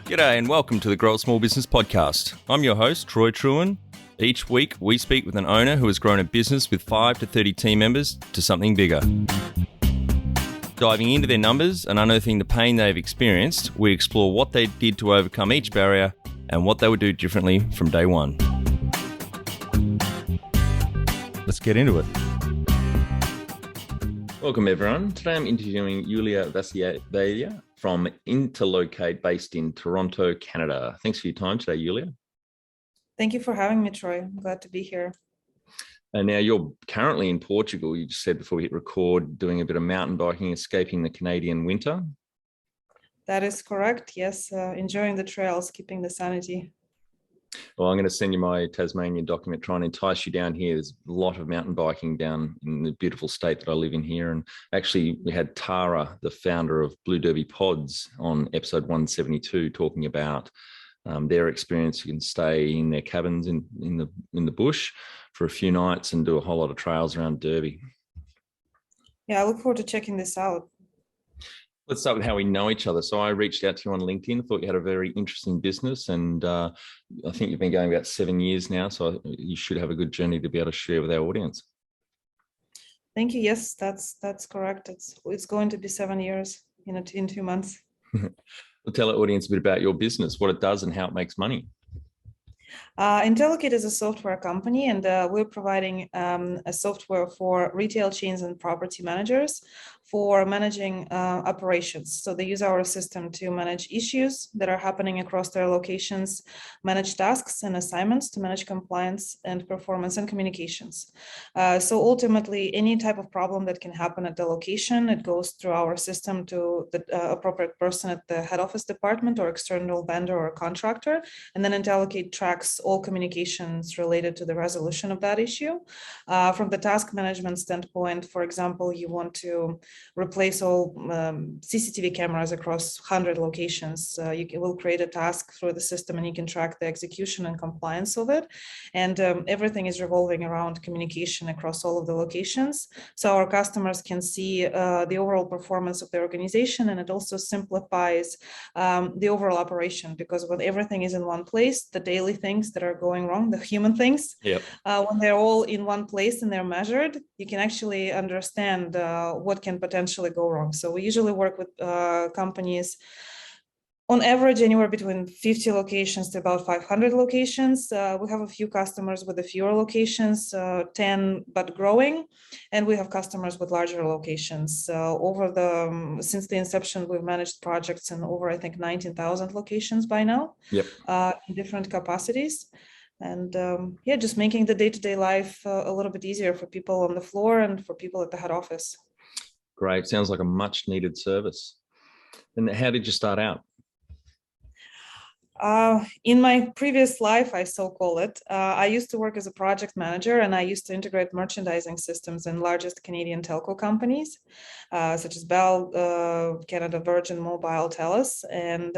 G'day and welcome to the Grow a Small Business Podcast. I'm your host, Troy Truen. Each week, we speak with an owner who has grown a business with 5 to 30 team members to something bigger. Diving into their numbers and unearthing the pain they've experienced, we explore what they did to overcome each barrier and what they would do differently from day one. Let's get into it. Welcome, everyone. Today I'm interviewing Yulia Vasilyeva from Intelocate, based in Toronto, Canada. Thanks for your time today, Yulia. Thank you for having me, Troy. I'm glad to be here. And now you're currently in Portugal. You just said before we hit record, doing a bit of mountain biking, escaping the Canadian winter. That is correct. Yes, enjoying the trails, keeping the sanity. Well, I'm going to send you my Tasmanian document, trying to entice you down here. There's a lot of mountain biking down in the beautiful state that I live in here. And actually, we had Tara, the founder of Blue Derby Pods, on episode 172, talking about their experience. You can stay in their cabins in the bush for a few nights and do a whole lot of trails around Derby. Yeah, I look forward to checking this out. Let's start with how we know each other. So I reached out to you on LinkedIn. I thought you had a very interesting business, and I think you've been going about 7 years now. So you should have a good journey to be able to share with our audience. Thank you. Yes, that's correct. It's going to be 7 years in 2 months. Well, tell our audience a bit about your business, what it does, and how it makes money. Intelocate is a software company, and we're providing a software for retail chains and property managers for managing operations. So they use our system to manage issues that are happening across their locations, manage tasks and assignments to manage compliance and performance and communications. So ultimately, any type of problem that can happen at the location, it goes through our system to the appropriate person at the head office department or external vendor or contractor, and then Intelocate tracks all communications related to the resolution of that issue. From the task management standpoint, for example, you want to replace all CCTV cameras across 100 locations. You will create a task through the system, and you can track the execution and compliance of it. And everything is revolving around communication across all of the locations. So our customers can see the overall performance of their organization, and it also simplifies the overall operation, because when everything is in one place, the daily things that are going wrong, the human things, when they're all in one place and they're measured, you can actually understand what can potentially go wrong. So we usually work with companies on average anywhere between 50 locations to about 500 locations. We have a few customers with a fewer locations, 10 but growing, and we have customers with larger locations. Since the inception, we've managed projects in over, I think, 19,000 locations by now, in different capacities. And just making the day-to-day life a little bit easier for people on the floor and for people at the head office. Great. Sounds like a much needed service. And how did you start out? In my previous life, I so call it, I used to work as a project manager, and I used to integrate merchandising systems in largest Canadian telco companies, such as Bell, Canada, Virgin Mobile, TELUS. And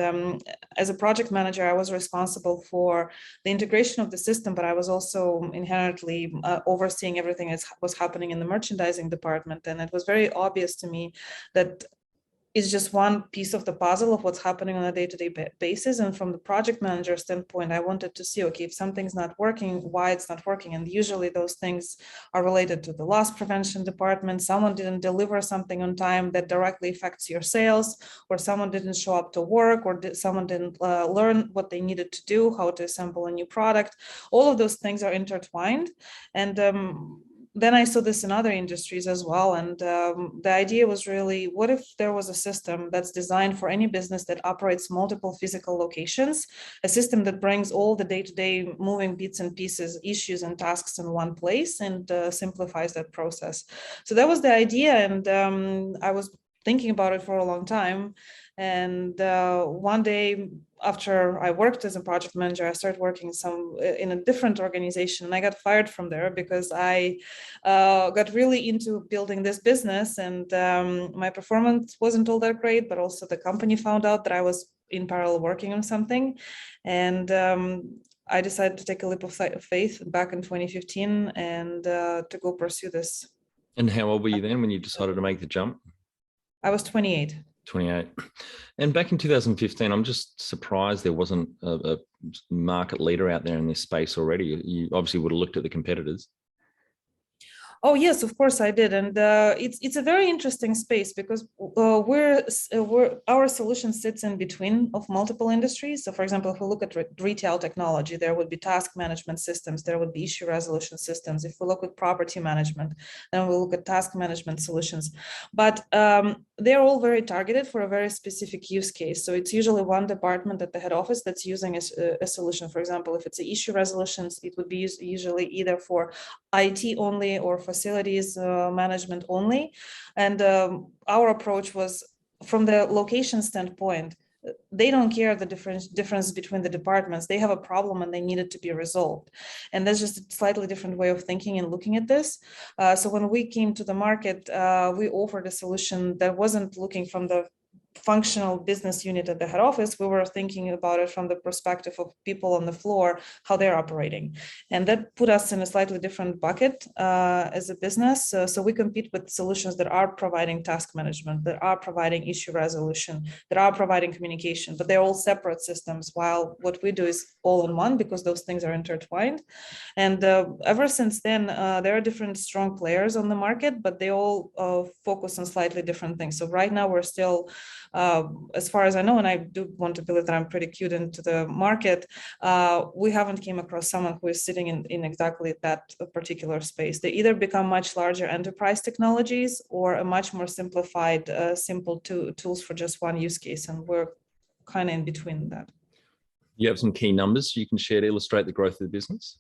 as a project manager, I was responsible for the integration of the system, but I was also inherently overseeing everything that was happening in the merchandising department. And it was very obvious to me that is just one piece of the puzzle of what's happening on a day-to-day basis. And from the project manager standpoint, I wanted to see, okay, if something's not working, why it's not working. And usually those things are related to the loss prevention department. Someone didn't deliver something on time that directly affects your sales, or someone didn't show up to work, or someone didn't learn what they needed to do, how to assemble a new product. All of those things are intertwined. And then I saw this in other industries as well. And the idea was really, what if there was a system that's designed for any business that operates multiple physical locations, a system that brings all the day-to-day moving bits and pieces, issues and tasks in one place, and simplifies that process. So that was the idea. And I was thinking about it for a long time. And one day, after I worked as a project manager, I started working in a different organization, and I got fired from there because I got really into building this business, and my performance wasn't all that great, but also the company found out that I was in parallel working on something. And I decided to take a leap of faith back in 2015 and to go pursue this. And how old were you then when you decided to make the jump? I was 28. 28. And back in 2015, I'm just surprised there wasn't a market leader out there in this space already. You obviously would have looked at the competitors. Oh yes, of course I did, and it's a very interesting space because our solution sits in between of multiple industries. So, for example, if we look at retail technology, there would be task management systems, there would be issue resolution systems. If we look at property management, then we look at task management solutions. But they're all very targeted for a very specific use case. So it's usually one department at the head office that's using a solution. For example, if it's an issue resolutions, it would be usually either for IT only or facilities management only. And our approach was from the location standpoint, they don't care the difference between the departments. They have a problem and they need it to be resolved. And that's just a slightly different way of thinking and looking at this. So when we came to the market, we offered a solution that wasn't looking from the functional business unit at the head office. We were thinking about it from the perspective of people on the floor, how they're operating. And that put us in a slightly different bucket as a business. So we compete with solutions that are providing task management, that are providing issue resolution, that are providing communication, but they're all separate systems, while what we do is all in one because those things are intertwined. And ever since then, there are different strong players on the market, but they all focus on slightly different things. So right now we're still, as far as I know, and I do want to believe that I'm pretty cued into the market, we haven't came across someone who is sitting in exactly that particular space. They either become much larger enterprise technologies or a much more simplified, simple tools for just one use case. And we're kind of in between that. You have some key numbers you can share to illustrate the growth of the business?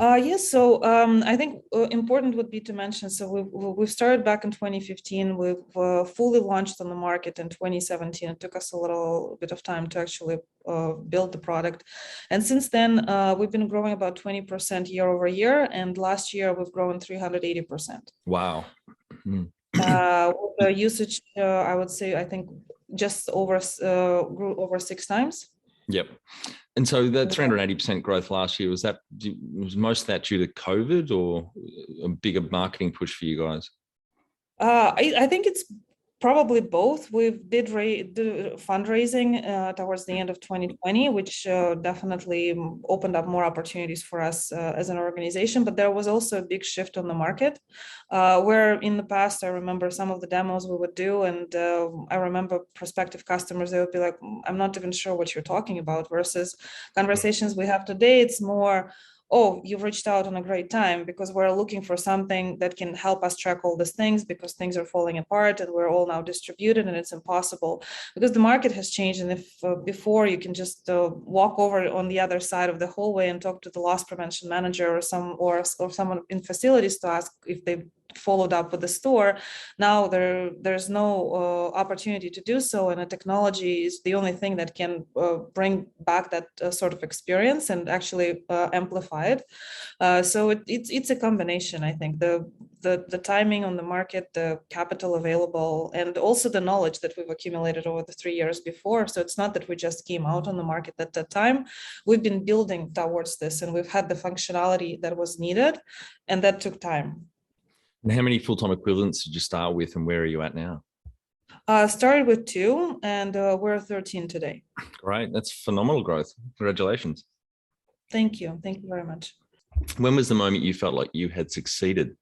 Yes, so I think important would be to mention, so we've started back in 2015, we've fully launched on the market in 2017. It took us a little bit of time to actually build the product. And since then, we've been growing about 20% year over year. And last year, we've grown 380%. Wow. With the usage, I would say, I think just grew over 6 times. Yep. And so that 380% growth last year, was most of that due to COVID or a bigger marketing push for you guys? I think it's probably both. We did fundraising towards the end of 2020, which definitely opened up more opportunities for us as an organization. But there was also a big shift on the market, where in the past, I remember some of the demos we would do, and I remember prospective customers, they would be like, I'm not even sure what you're talking about, versus conversations we have today. It's more, oh, you've reached out on a great time, because we're looking for something that can help us track all these things, because things are falling apart and we're all now distributed and it's impossible because the market has changed. And if before you can just walk over on the other side of the hallway and talk to the loss prevention manager or someone in facilities to ask if they followed up with the store, now there's no opportunity to do so, and a technology is the only thing that can bring back that sort of experience and actually amplify it. So it's a combination. I think the timing on the market, the capital available, and also the knowledge that we've accumulated over the 3 years before. So it's not that we just came out on the market at that time. We've been building towards this, and we've had the functionality that was needed, and that took time. And how many full-time equivalents did you start with, and where are you at now? Started with 2, and we're 13 today. Great, that's phenomenal growth. Congratulations. Thank you very much. When was the moment you felt like you had succeeded?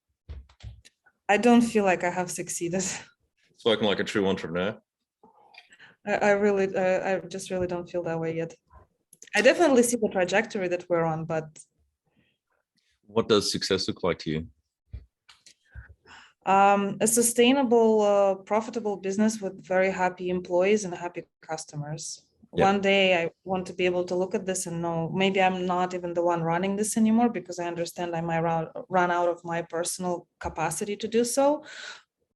I don't feel like I have succeeded. Spoken like a true entrepreneur. I just really don't feel that way yet. I definitely see the trajectory that we're on, but. What does success look like to you? A sustainable, profitable business with very happy employees and happy customers. Yep. One day I want to be able to look at this and know maybe I'm not even the one running this anymore, because I understand I might run out of my personal capacity to do so.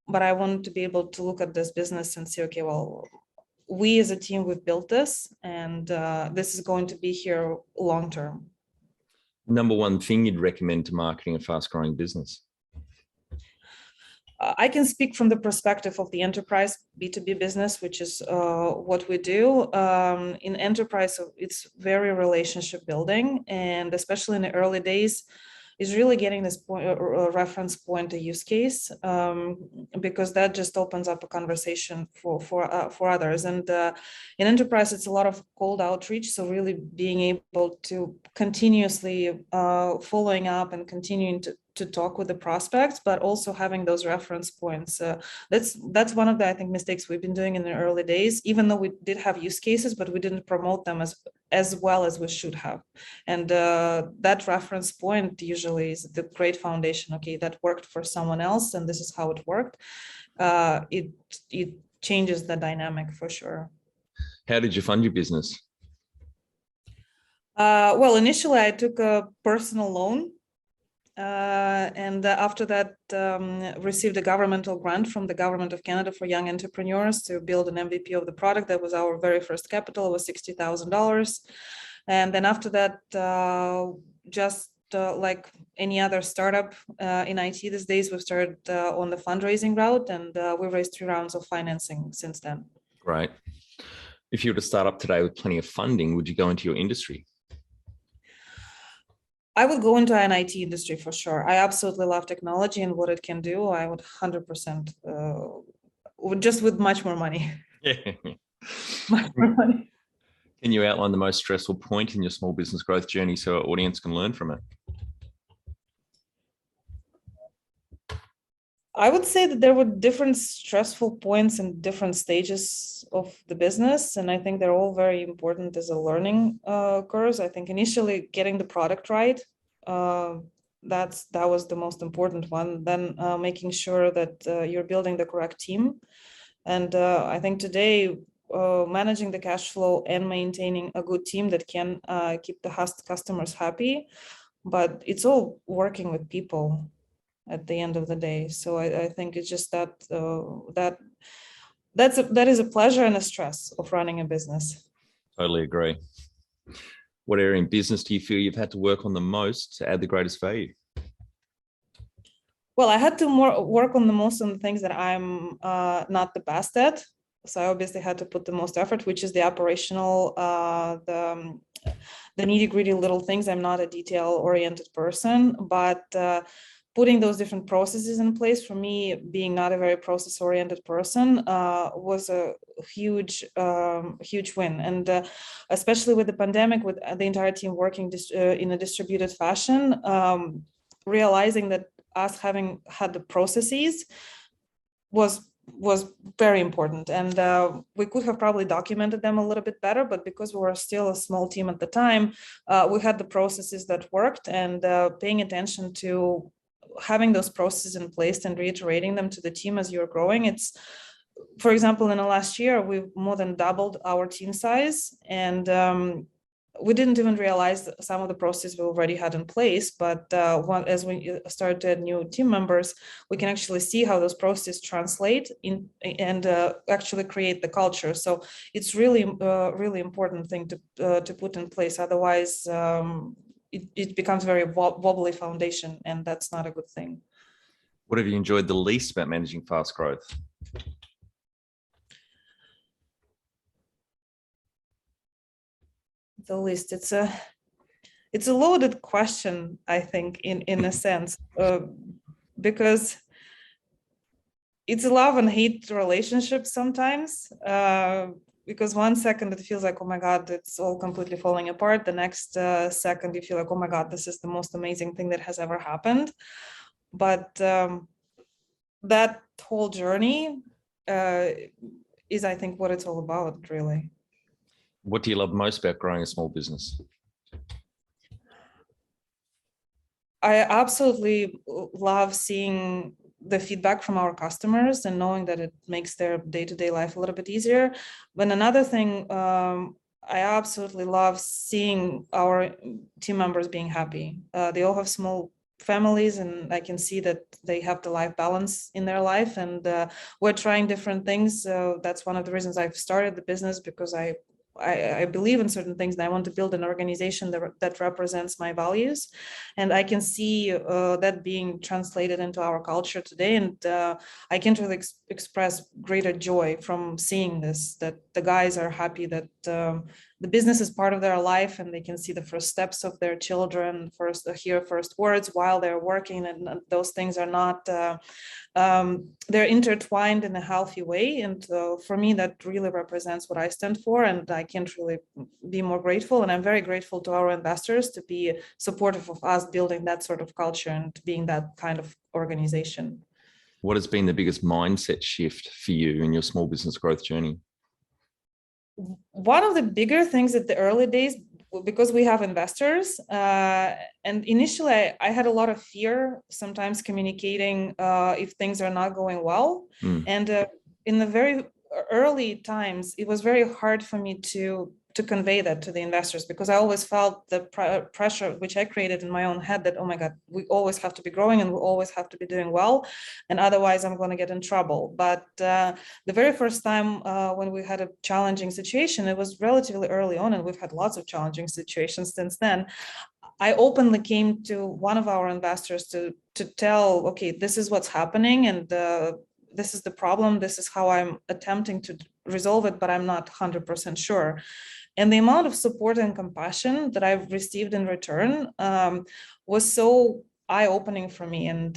But I want to be able to look at this business and say, okay, well, we as a team, we've built this, and this is going to be here long term. Number one thing you'd recommend to marketing a fast-growing business? I can speak from the perspective of the enterprise B2B business, which is what we do. In enterprise, it's very relationship building, and especially in the early days, is really getting this point, reference point, a use case, because that just opens up a conversation for others. And in enterprise, it's a lot of cold outreach. So really being able to continuously following up and continuing to talk with the prospects, but also having those reference points. That's one of the, I think, mistakes we've been doing in the early days, even though we did have use cases, but we didn't promote them as well as we should have. And that reference point usually is the great foundation. Okay, that worked for someone else, and this is how it worked. It changes the dynamic for sure. How did you fund your business? Well, initially I took a personal loan. And after that, received a governmental grant from the Government of Canada for young entrepreneurs to build an MVP of the product. That was our very first capital. It was $60,000. And then after that, just like any other startup in IT these days, we've started on the fundraising route, and we've raised 3 rounds of financing since then. Great. If you were to start up today with plenty of funding, would you go into your industry? I would go into an IT industry for sure. I absolutely love technology and what it can do. I would 100%, just with much more money. Yeah. Much more money. Can you outline the most stressful point in your small business growth journey so our audience can learn from it? I would say that there were different stressful points in different stages of the business, and I think they're all very important as a learning curve. I think initially getting the product right, that was the most important one. Then making sure that you're building the correct team, and I think today managing the cash flow and maintaining a good team that can keep the customers happy, but it's all working with people at the end of the day. So I think it's just that that is a pleasure and a stress of running a business. Totally agree. What area in business do you feel you've had to work on the most to add the greatest value? Well, I had to work on the things that I'm not the best at. So I obviously had to put the most effort, which is the operational, the nitty-gritty little things. I'm not a detail-oriented person, but putting those different processes in place, for me, being not a very process-oriented person, was a huge win. And especially with the pandemic, with the entire team working in a distributed fashion, realizing that us having had the processes was very important. And we could have probably documented them a little bit better, but because we were still a small team at the time, we had the processes that worked, and paying attention to having those processes in place and reiterating them to the team as you're growing. It's, for example, in the last year, we've more than doubled our team size, and we didn't even realize some of the processes we already had in place. But as we started to add new team members, we can actually see how those processes translate in and actually create the culture. So it's really, really important thing to put in place. Otherwise, it becomes very wobbly foundation, and that's not a good thing. What have you enjoyed the least about managing fast growth? The least, it's a loaded question, I think, in a sense, because it's a love and hate relationship sometimes. Because 1 second it feels like, oh my God, it's all completely falling apart. The next second you feel like, oh my God, this is the most amazing thing that has ever happened. But that whole journey is, I think, what it's all about, really. What do you love most about growing a small business? I absolutely love seeing the feedback from our customers and knowing that it makes their day-to-day life a little bit easier. But another thing, I absolutely love seeing our team members being happy. They all have small families, and I can see that they have the life balance in their life, and we're trying different things. That's one of the reasons I've started the business, because I believe in certain things, and I want to build an organization that represents my values. And I can see that being translated into our culture today. And I can't really express greater joy from seeing this, that the guys are happy, that the business is part of their life, and they can see the first steps of their children, hear first words while they're working, and those things are not they're intertwined in a healthy way. And for me, that really represents what I stand for, and I can't really be more grateful. And I'm very grateful to our investors to be supportive of us building that sort of culture and being that kind of organization. What has been the biggest mindset shift for you in your small business growth journey? One of the bigger things at the early days, because we have investors, and initially I had a lot of fear sometimes communicating if things are not going well. And in the very early times, it was very hard for me to convey that to the investors, because I always felt the pressure which I created in my own head that, oh my God, we always have to be growing and we always have to be doing well, and otherwise I'm going to get in trouble. But the very first time when we had a challenging situation, it was relatively early on, and we've had lots of challenging situations since then. I openly came to one of our investors to tell, okay, this is what's happening, and this is the problem. This is how I'm attempting to resolve it, but I'm not 100% sure. And the amount of support and compassion that I've received in return was so eye-opening for me. And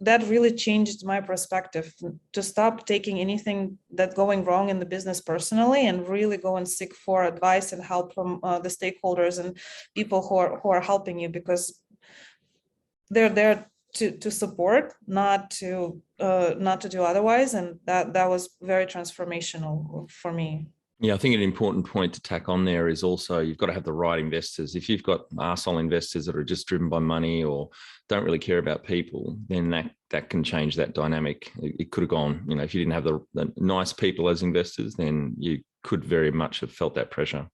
that really changed my perspective to stop taking anything that's going wrong in the business personally, and really go and seek for advice and help from the stakeholders and people who are helping you, because they're there to support, not to do otherwise. And that was very transformational for me. Yeah, I think an important point to tack on there is also you've got to have the right investors. If you've got arsehole investors that are just driven by money or don't really care about people, then that can change that dynamic. It could have gone, if you didn't have the nice people as investors, then you could very much have felt that pressure.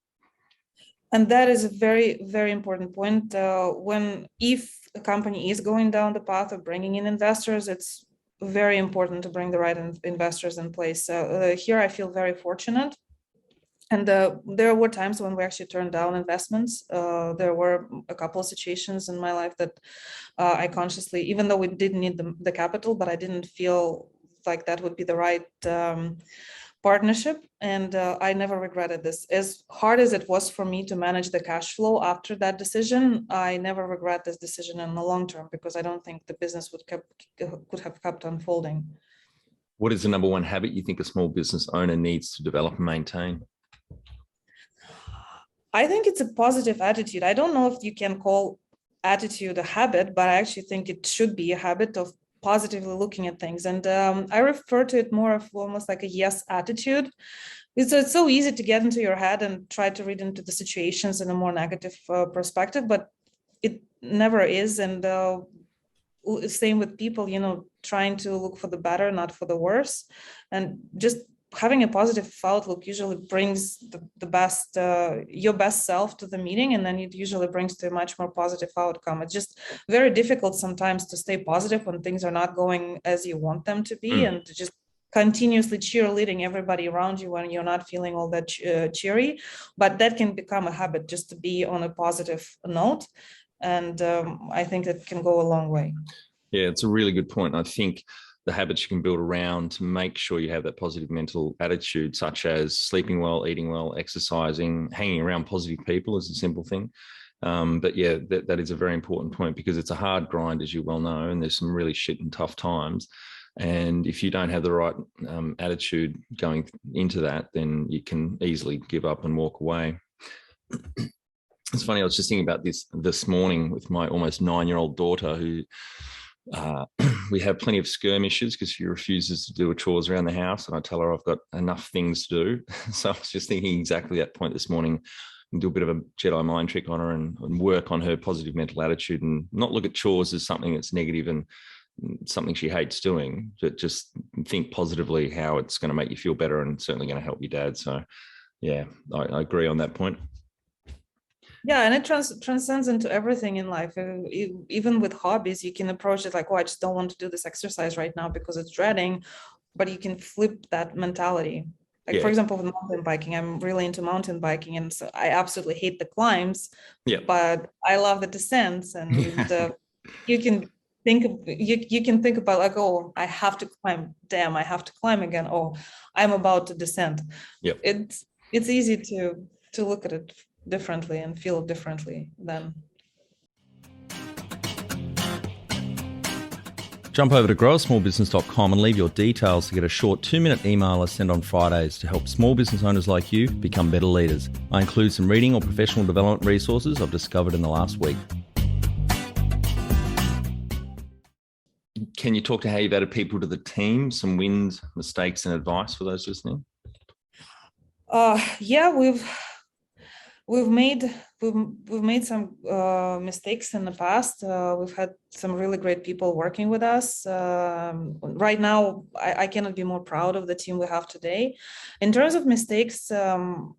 And that is a very, very important point. If a company is going down the path of bringing in investors, it's very important to bring the right investors in place. Here, I feel very fortunate. And there were times when we actually turned down investments. There were a couple of situations in my life that I consciously, even though we didn't need the capital, but I didn't feel like that would be the right partnership. And I never regretted this. As hard as it was for me to manage the cash flow after that decision, I never regret this decision in the long term, because I don't think the business could have kept unfolding. What is the number one habit you think a small business owner needs to develop and maintain? I think it's a positive attitude. I don't know if you can call attitude a habit, but I actually think it should be a habit of positively looking at things. And I refer to it more of almost like a yes attitude. It's so easy to get into your head and try to read into the situations in a more negative perspective, but it never is. And same with people, trying to look for the better, not for the worse. And just having a positive outlook usually brings the best, your best self to the meeting, and then it usually brings to a much more positive outcome. It's just very difficult sometimes to stay positive when things are not going as you want them to be, and to just continuously cheerleading everybody around you when you're not feeling all that cheery. But that can become a habit, just to be on a positive note. And I think that can go a long way. Yeah, it's a really good point. I think the habits you can build around to make sure you have that positive mental attitude, such as sleeping well, eating well, exercising, hanging around positive people is a simple thing. But yeah, that is a very important point, because it's a hard grind, as you well know, and there's some really shit and tough times. And if you don't have the right attitude going into that, then you can easily give up and walk away. It's funny, I was just thinking about this morning with my almost 9-year-old daughter, who we have plenty of skirmishes because she refuses to do her chores around the house, and I tell her I've got enough things to do. So I was just thinking exactly that point this morning, and do a bit of a Jedi mind trick on her and work on her positive mental attitude, and not look at chores as something that's negative and something she hates doing, but just think positively how it's going to make you feel better, and certainly going to help your dad. So yeah, I agree on that point. Yeah, and it transcends into everything in life. Even with hobbies, you can approach it like, oh, I just don't want to do this exercise right now because it's dreading, but you can flip that mentality. Like, for example, with mountain biking, I'm really into mountain biking, and so I absolutely hate the climbs, but I love the descents. And you can think about like, oh, I have to climb. Damn, I have to climb again. Oh, I'm about to descend. Yep. It's easy to look at it differently and feel differently then. Jump over to growasmallbusiness.com and leave your details to get a short 2-minute email I send on Fridays to help small business owners like you become better leaders. I include some reading or professional development resources I've discovered in the last week. Can you talk to how you've added people to the team, some wins, mistakes, and advice for those listening? Yeah, we've made some mistakes in the past. We've had some really great people working with us. Right now, I cannot be more proud of the team we have today. In terms of mistakes, from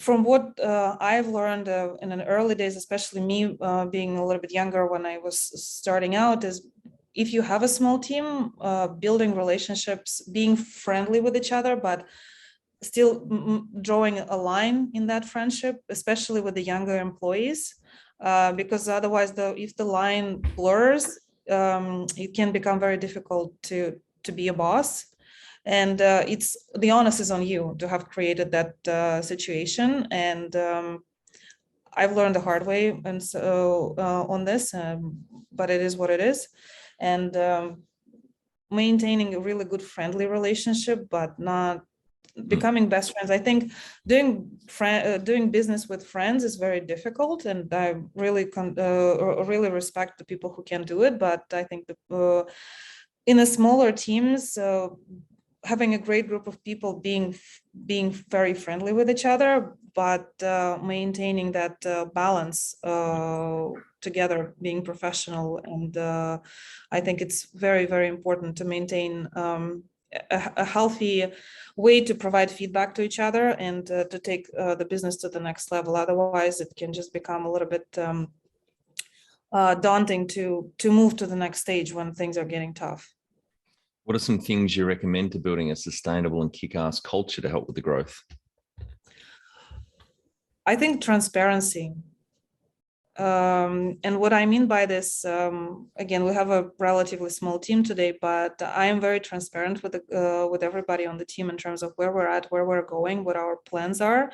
what I've learned in the early days, especially me being a little bit younger when I was starting out, is if you have a small team, building relationships, being friendly with each other, but still drawing a line in that friendship, especially with the younger employees, because otherwise, if the line blurs, it can become very difficult to be a boss. And it's the onus is on you to have created that situation. And I've learned the hard way, and so on this, but it is what it is. And maintaining a really good friendly relationship, but not becoming best friends. I think doing business with friends is very difficult, and I really really respect the people who can do it. But I think in a smaller teams, having a great group of people being very friendly with each other, but maintaining that balance together, being professional. And I think it's very, very important to maintain a healthy way to provide feedback to each other and to take the business to the next level. Otherwise, it can just become a little bit daunting to move to the next stage when things are getting tough. What are some things you recommend to building a sustainable and kick-ass culture to help with the growth? I think transparency. And what I mean by this, again, we have a relatively small team today, but I am very transparent with everybody on the team in terms of where we're at, where we're going, what our plans are,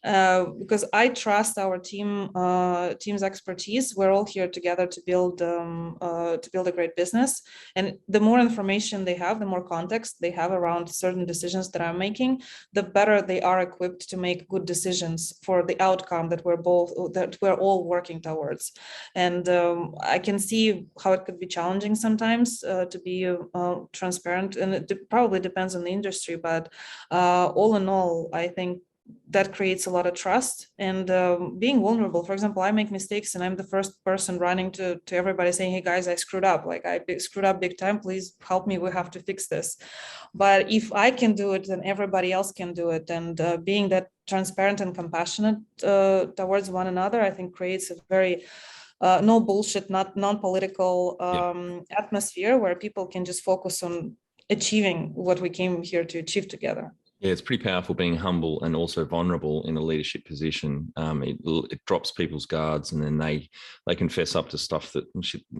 because I trust our team's expertise. We're all here together to build a great business, and the more information they have, the more context they have around certain decisions that I'm making, the better they are equipped to make good decisions for the outcome that we're all working towards. And I can see how it could be challenging sometimes to be transparent, and it probably depends on the industry, but all in all, I think that creates a lot of trust and being vulnerable. For example, I make mistakes and I'm the first person running to everybody saying, hey guys, I screwed up. Like I screwed up big time. Please help me. We have to fix this. But if I can do it, then everybody else can do it. And being that transparent and compassionate towards one another, I think creates a very no bullshit, non-political atmosphere where people can just focus on achieving what we came here to achieve together. Yeah, it's pretty powerful being humble and also vulnerable in a leadership position. It drops people's guards, and then they confess up to stuff that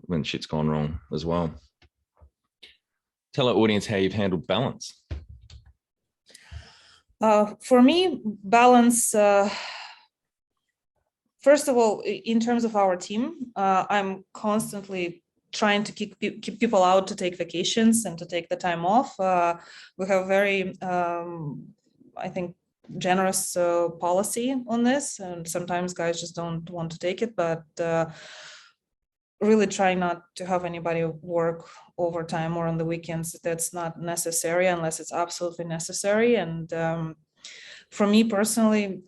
when shit's gone wrong as well. Tell our audience how you've handled balance. For me, balance. First of all, in terms of our team, I'm constantly trying to keep people out to take vacations and to take the time off. We have very, I think, generous policy on this, and sometimes guys just don't want to take it, but really try not to have anybody work overtime or on the weekends. That's not necessary unless it's absolutely necessary. And for me personally,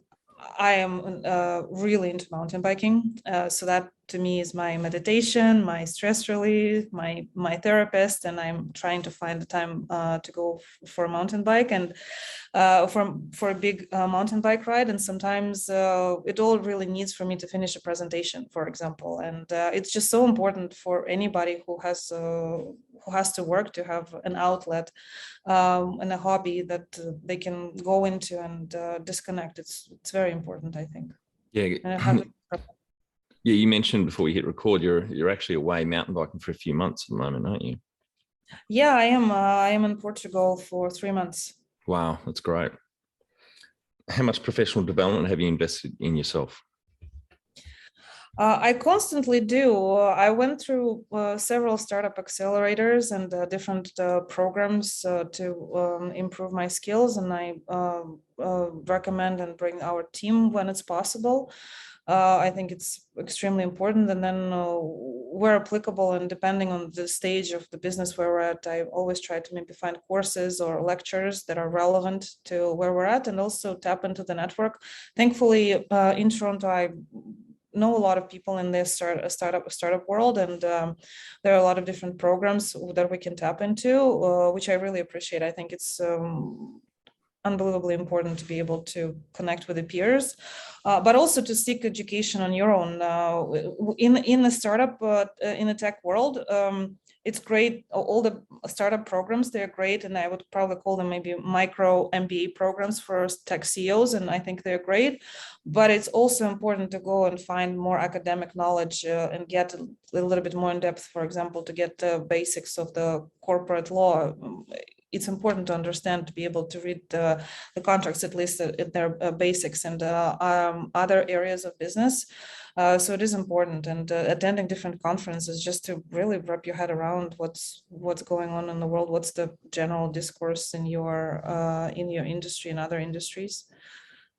I am really into mountain biking. So that to me is my meditation, my stress relief, my therapist, and I'm trying to find the time to go for a mountain bike and for a big mountain bike ride. And sometimes it all really needs for me to finish a presentation, for example. And it's just so important for anybody who has to work to have an outlet and a hobby that they can go into and disconnect. It's very important, I think. Yeah. Yeah, you mentioned before we hit record, you're actually away mountain biking for a few months at the moment, aren't you? Yeah, I am. I am in Portugal for 3 months. Wow, that's great. How much professional development have you invested in yourself? I constantly do. I went through several startup accelerators and different programs to improve my skills, and I recommend and bring our team when it's possible. I think it's extremely important. And then where applicable and depending on the stage of the business where we're at, I always try to maybe find courses or lectures that are relevant to where we're at, and also tap into the network. Thankfully, in Toronto, I know a lot of people in this startup world, and there are a lot of different programs that we can tap into, which I really appreciate. I think it's unbelievably important to be able to connect with the peers, but also to seek education on your own. In the startup, in the tech world, it's great. All the startup programs, they're great, and I would probably call them maybe micro MBA programs for tech CEOs, and I think they're great. But it's also important to go and find more academic knowledge and get a little bit more in depth, for example, to get the basics of the corporate law. It's important to understand, to be able to read the contracts, at least in their basics, and other areas of business. So it is important, and attending different conferences just to really wrap your head around what's going on in the world, what's the general discourse in your industry and other industries.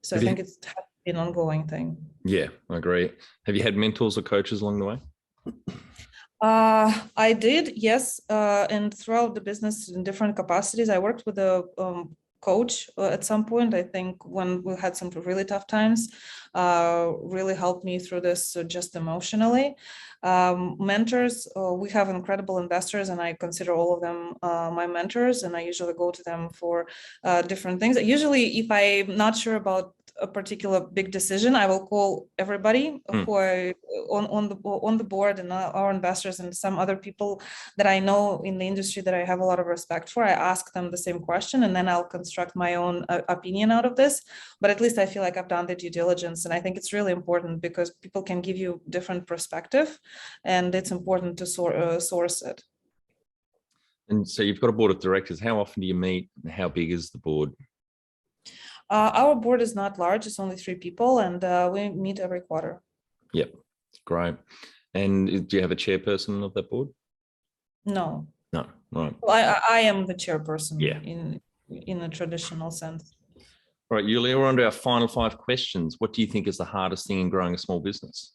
So I think it's an ongoing thing. Yeah, I agree. Have you had mentors or coaches along the way? I did, yes, and throughout the business in different capacities. I worked with a coach at some point, I think, when we had some really tough times, really helped me through this just emotionally. Mentors, we have incredible investors, and I consider all of them my mentors, and I usually go to them for different things. Usually, if I'm not sure about a particular big decision, I will call everybody who are on the board, and our investors and some other people that I know in the industry that I have a lot of respect for. I ask them the same question, and then I'll construct my own opinion out of this. But at least I feel like I've done the due diligence, and I think it's really important because people can give you different perspective, and it's important to source it. And so you've got a board of directors. How often do you meet? How big is the board? Our board is not large. It's only 3 people, and we meet every quarter. Yep, great. And do you have a chairperson of that board? No. No, right. Well, I am the chairperson. Yeah. In a traditional sense. All right, Yulia, we're on to our final 5 questions. What do you think is the hardest thing in growing a small business?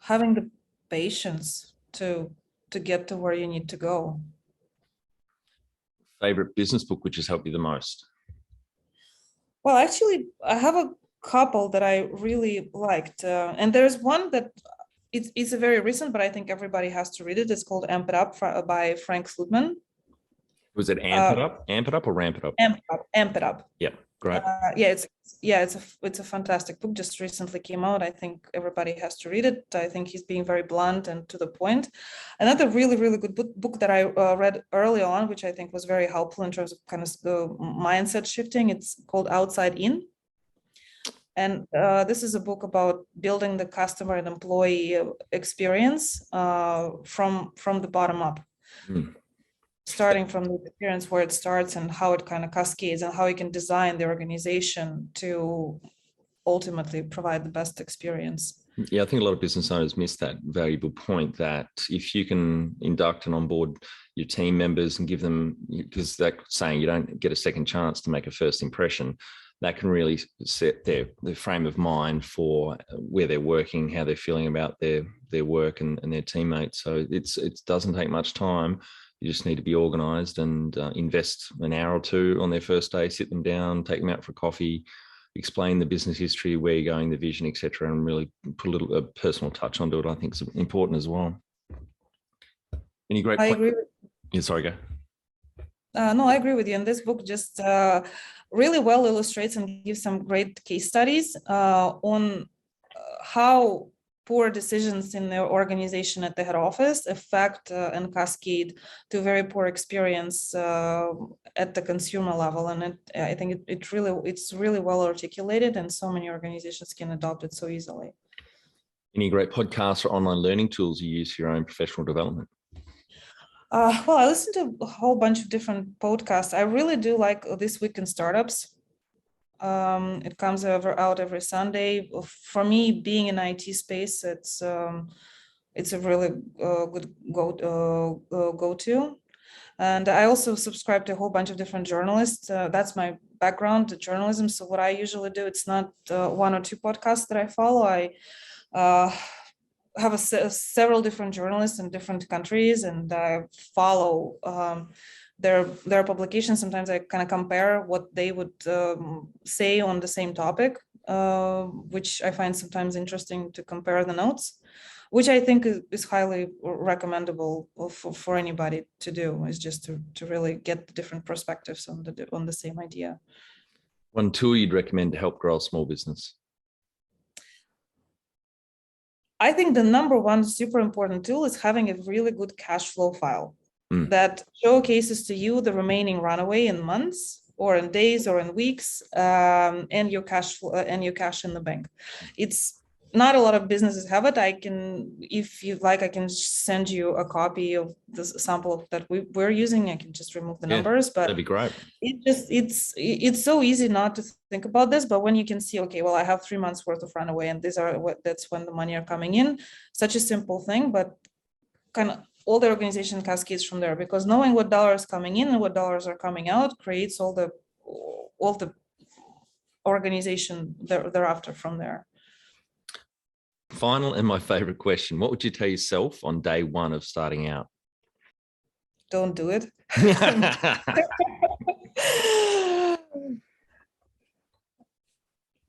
Having the patience to get to where you need to go. Favorite business book which has helped you the most? Well, actually, I have a couple that I really liked, and there's one that it's a very recent, but I think everybody has to read it. It's called Amp It Up by Frank Slootman. Was it Amp It Up? Amp It Up or Ramp It Up? Amp It Up. Amp It Up. Yeah, great. It's a fantastic book. Just recently came out. I think everybody has to read it. I think he's being very blunt and to the point. Another really, really good book that I read early on, which I think was very helpful in terms of kind of the mindset shifting. It's called Outside In. And this is a book about building the customer and employee experience from the bottom up. Starting from the experience where it starts and how it kind of cascades, and how you can design the organization to ultimately provide the best experience. Yeah, I think a lot of business owners miss that valuable point, that if you can induct and onboard your team members and give them, because that saying you don't get a second chance to make a first impression, that can really set their frame of mind for where they're working, how they're feeling about their work and their teammates. So it doesn't take much time. You just need to be organized and invest an hour or 2 on their first day, sit them down, take them out for coffee, explain the business history, where you're going, the vision, etc., and really put a personal touch onto it. I think is important as well. Any great I agree. Yeah, sorry, go. No, I agree with you. And this book just really well illustrates and gives some great case studies on how poor decisions in their organization at the head office affect and cascade to very poor experience at the consumer level. And I think it's really well articulated, and so many organizations can adopt it so easily. Any great podcasts or online learning tools you use for your own professional development? Well, I listen to a whole bunch of different podcasts. I really do like This Week in Startups. It comes out every Sunday. For me, being in IT space, it's a really good go-to. And I also subscribe to a whole bunch of different journalists. That's my background, journalism. So what I usually do, it's not one or two podcasts that I follow. I have several different journalists in different countries, and I follow their publications. Sometimes I kind of compare what they would say on the same topic, which I find sometimes interesting to compare the notes, which I think is highly recommendable for anybody to do, is just to really get the different perspectives on the same idea. One tool you'd recommend to help grow a small business? I think the number one super important tool is having a really good cash flow file that showcases to you the remaining runway in months or in days or in weeks, and your cash flow and your cash in the bank. It's not a lot of businesses have it. I can, if you like, I can send you a copy of the sample that we're using. I can just remove the numbers, but that'd be great. It's so easy not to think about this, but when you can see, okay, well, I have 3 months worth of runaway, and that's when the money are coming in. Such a simple thing, but kind of all the organization cascades from there, because knowing what dollars coming in and what dollars are coming out creates all the organization thereafter from there. Final and my favorite question: what would you tell yourself on day one of starting out? Don't do it.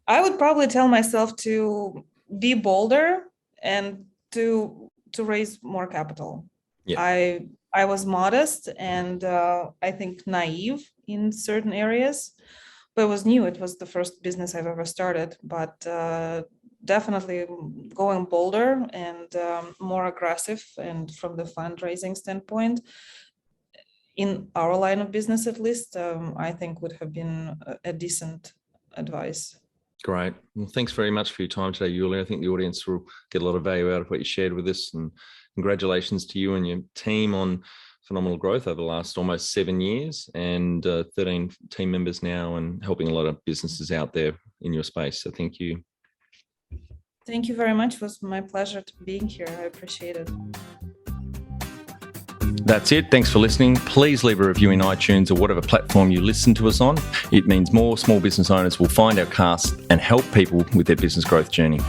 I would probably tell myself to be bolder and to raise more capital. Yeah. I was modest and I think naive in certain areas, but it was new. It was the first business I've ever started, but definitely going bolder and more aggressive, and from the fundraising standpoint, in our line of business at least, I think would have been a decent advice. Great. Well, thanks very much for your time today, Yulia. I think the audience will get a lot of value out of what you shared with us, and congratulations to you and your team on phenomenal growth over the last almost 7 years, and 13 team members now, and helping a lot of businesses out there in your space. So thank you. Thank you very much. It was my pleasure to being here. I appreciate it. That's it. Thanks for listening. Please leave a review in iTunes or whatever platform you listen to us on. It means more small business owners will find our cast and help people with their business growth journey.